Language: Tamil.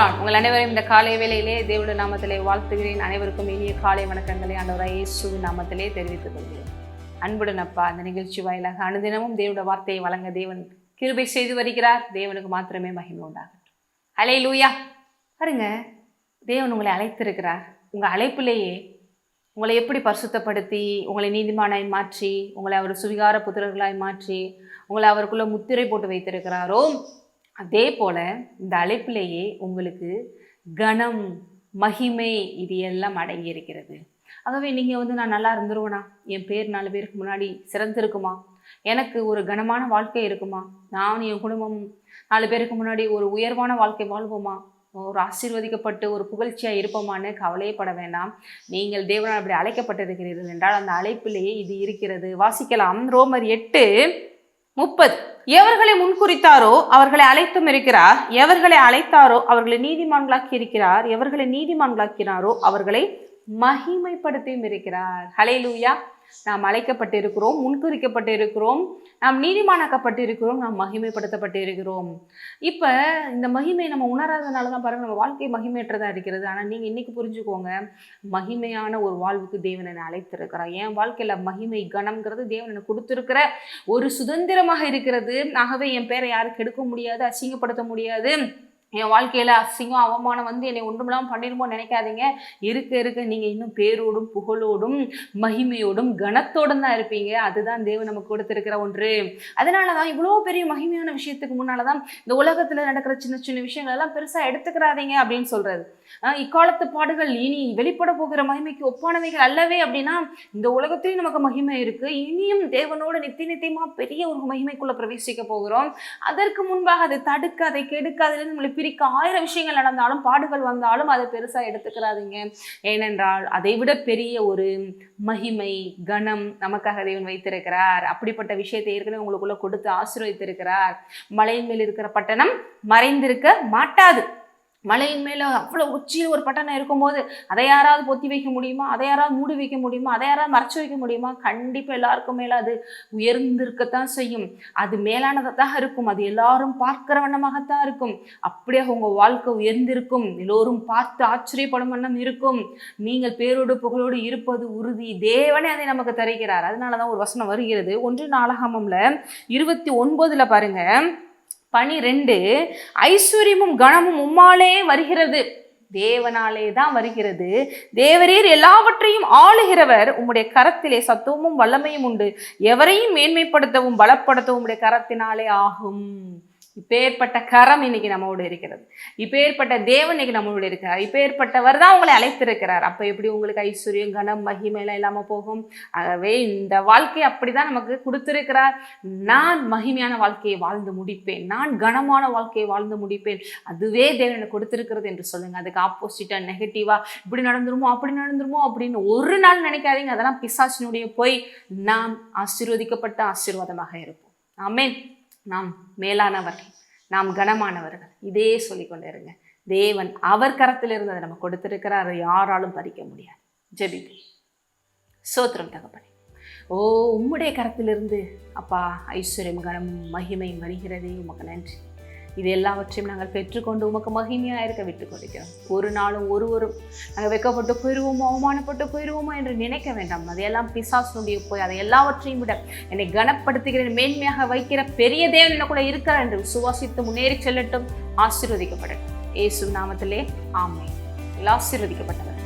லார்ட். உங்கள் அனைவரையும் இந்த காலை வேளையிலே தேவனுடைய நாமத்திலே வாழ்த்துகிறேன். அனைவருக்கும் இனிய காலை வணக்கங்களை ஆண்டவராகிய இயேசுவின் நாமத்திலே தெரிவித்துக் கொள்கிறேன். அன்புடன் அப்பா, அந்த நிகழ்ச்சி வாயிலாக அனுதினமும் தேவனுடைய வார்த்தையை வழங்க தேவன் கிருபை செய்து வருகிறார். தேவனுக்கு மாத்திரமே மகிமை உண்டாகட்டும். ஹல்லேலூயா. பாருங்க, தேவன் உங்களை அழைத்திருக்கிறார். உங்கள் அழைப்பிலேயே உங்களை எப்படி பரிசுத்தப்படுத்தி உங்களை நீதிமானாய் மாற்றி உங்களை அவர் சுவிகார புத்திரர்களாய் மாற்றி உங்களை அவருக்குள்ள முத்திரை போட்டு வைத்திருக்கிறாரோ, அதே போல இந்த அழைப்பிலேயே உங்களுக்கு கனம், மகிமை இது எல்லாம் அடங்கி இருக்கிறது. ஆகவே நீங்கள் நான் நல்லா இருந்துருவேனா, என் பேர் 4 பேருக்கு முன்னாடி சிறந்திருக்குமா, எனக்கு ஒரு கனமான வாழ்க்கை இருக்குமா, நான் என் குடும்பம் 4 பேருக்கு முன்னாடி ஒரு உயர்வான வாழ்க்கை வாழ்வோமா, ஒரு ஆசீர்வதிக்கப்பட்டு ஒரு புகழ்ச்சியாக இருப்போமான்னு கவலையே பட வேண்டாம். நீங்கள் தேவனால் அப்படி அழைக்கப்பட்டிருக்கிறீர்கள் என்றால் அந்த அழைப்பிலேயே இது இருக்கிறது. வாசிக்கலாம். ரோமர் 8:30. எவர்களை முன்குறித்தாரோ அவர்களை அழைத்தும் இருக்கிறார், எவர்களை அழைத்தாரோ அவர்களை நீதிமான்களாக்கி இருக்கிறார், எவர்களை நீதிமான்களாக்கினாரோ அவர்களை மகிமைப்படுத்தியும் இருக்கிறார். ஹல்லேலூயா. நாம் அழைக்கப்பட்டிருக்கிறோம், முன்குறிக்கப்பட்டு இருக்கிறோம், நாம் நீதிமானாக்கப்பட்டு இருக்கிறோம், நாம் மகிமைப்படுத்தப்பட்டு இருக்கிறோம். இப்போ இந்த மகிமை நம்ம உணராதனால தான் பாருங்கள் நம்ம வாழ்க்கை மகிமையற்றதாக இருக்கிறது. ஆனால் நீங்கள் இன்றைக்கி புரிஞ்சுக்கோங்க, மகிமையான ஒரு வாழ்வுக்கு தேவன் என்னை அழைத்திருக்கிறார். என் வாழ்க்கையில் மகிமை கனம்ங்கிறது தேவன் எனக்கு கொடுத்துருக்கிற ஒரு சுதந்திரமாக இருக்கிறது. ஆகவே என் பேரை யாரும் கெடுக்க முடியாது, அசிங்கப்படுத்த முடியாது. என் வாழ்க்கையில் அசிங்கம் அவமானம் என்னை ஒன்றுமில்லாமல் பண்ணிடுமோ நினைக்காதீங்க. இருக்க நீங்கள் இன்னும் பேரோடும் புகழோடும் மகிமையோடும் கனத்தோடும் தான் இருப்பீங்க. அதுதான் தேவன் நமக்கு கொடுத்துருக்கிற ஒன்று. அதனால தான் இவ்வளோ பெரிய மகிமையான விஷயத்துக்கு முன்னால் தான் இந்த உலகத்தில் நடக்கிற சின்ன சின்ன விஷயங்கள் எல்லாம் பெருசாக எடுத்துக்கிறாதீங்க அப்படின்னு சொல்கிறது. இக்காலத்து பாடுகள் இனி வெளிப்பட போகிற மகிமைக்கு ஒப்பானவைகள் அல்லவே. அப்படின்னா இந்த உலகத்திலையும் நமக்கு மகிமை இருக்குது, இனியும் தேவனோட நித்தியமாக பெரிய ஒரு மகிமைக்குள்ளே பிரவேசிக்க போகிறோம். அதற்கு முன்பாக அதை தடுக்க, அதை கெடுக்க, அதிலிருந்து நம்மளை பிரிக்க 1000 விஷயங்கள் நடந்தாலும் பாடுகள் வந்தாலும் அதை பெருசாக எடுத்துக்கிறாதீங்க. ஏனென்றால் அதை விட பெரிய ஒரு மகிமை கனம் நமக்காக தேவன் வைத்திருக்கிறார். அப்படிப்பட்ட விஷயத்தை ஏற்கனவே உங்களுக்குள்ள கொடுத்து ஆசீர்வதித்திருக்கிறார். மலையின் மேல் இருக்கிற பட்டணம் மறைந்திருக்க மாட்டாது. மலையின் மேலே அவ்வளோ உச்சியில் ஒரு பட்டணம் இருக்கும்போது அதை யாராவது பொத்தி வைக்க முடியுமா, அதை யாராவது மூடி வைக்க முடியுமா, அதை யாராவது மறைச்சு வைக்க முடியுமா? கண்டிப்பாக எல்லாருக்கும் மேலே அது உயர்ந்திருக்கத்தான் செய்யும். அது மேலானதாக இருக்கும், அது எல்லாரும் பார்க்கிற வண்ணமாகத்தான் இருக்கும். அப்படியே உங்கள் வாழ்க்கை உயர்ந்திருக்கும், எல்லோரும் பார்த்து ஆச்சரியப்படும் வண்ணம் இருக்கும். நீங்கள் பேரோடு புகழோடு இருப்பது உறுதி. தேவனே அதை நமக்கு தருகிறார். அதனால தான் ஒரு வசனம் வருகிறது 1 நாளாகமம்ல 29 பாருங்க, 12. ஐஸ்வர்யமும் கனமும் உம்மாலே வருகிறது, தேவனாலே தான் வருகிறது. தேவரீர் எல்லாவற்றையும் ஆளுகிறவர், உம்முடைய கரத்திலே சத்துவமும் வல்லமையும் உண்டு, எவரையும் மேன்மைப்படுத்தவும் பலப்படுத்தவும் உம்முடைய கரத்தினாலே ஆகும். இப்பேற்பட்ட கரம் இன்னைக்கு நம்மோடு இருக்கிறது. இப்பேற்பட்ட தேவன் இன்னைக்கு நம்மளோட இருக்கிறார். இப்பேற்பட்டவர் தான் உங்களை அழைத்திருக்கிறார். அப்போ எப்படி உங்களுக்கு ஐஸ்வர்யம் கனம் மகிமையெல்லாம் இல்லாமல் போகும்? ஆகவே இந்த வாழ்க்கை அப்படிதான் நமக்கு கொடுத்திருக்கிறார். நான் மகிமையான வாழ்க்கையை வாழ்ந்து முடிப்பேன், நான் கனமான வாழ்க்கையை வாழ்ந்து முடிப்பேன், அதுவே தேவன் எனக்கு கொடுத்திருக்கிறது என்று சொல்லுங்க. அதுக்கு ஆப்போசிட்டாக நெகட்டிவாக இப்படி நடந்துருமோ அப்படி நடந்துருமோ அப்படின்னு ஒரு நாள் நினைக்காதீங்க. அதெல்லாம் பிசாசினுடைய போய். நாம் ஆசீர்வதிக்கப்பட்ட ஆசீர்வாதமாக இருப்போம். ஆமென். நாம் மேலானவர்கள், நாம் கனமானவர்கள், இதே சொல்லிக்கொண்டே இருங்க. தேவன் அவர் கரத்திலிருந்து அதை நம்ம கொடுத்திருக்கிறார், அதை யாராலும் பறிக்க முடியாது. ஜெபிப்போம். ஸ்தோத்திரம் தகப்பனே. உம்முடைய கரத்திலிருந்து அப்பா ஐஸ்வர்யம் கனம் மகிமை வருகிறதே, உமக்கு நன்றி. இது எல்லாவற்றையும் நாங்கள் பெற்றுக்கொண்டு உமக்கு மகிமையாக இருக்க விட்டு கொடுக்கிறோம். ஒரு நாளும் ஒருவரும் நாங்கள் வெட்கப்பட்டு போயிடுவோமோ அவமானப்பட்டு போயிடுவோமோ என்று நினைக்க வேண்டாம். அதையெல்லாம் பிசாசுடைய போய் அதை எல்லாவற்றையும் விட என்னை கனப்படுத்துகிற மேன்மையாக வைக்கிற பெரிய தேவன் என்ன கூட இருக்கிறார் என்று விசுவாசித்து முன்னேறி செல்லட்டும். ஆசீர்வதிக்கப்படட்டும். இயேசு நாமத்திலே ஆமென். ஆசீர்வதிக்கப்பட்டவர்.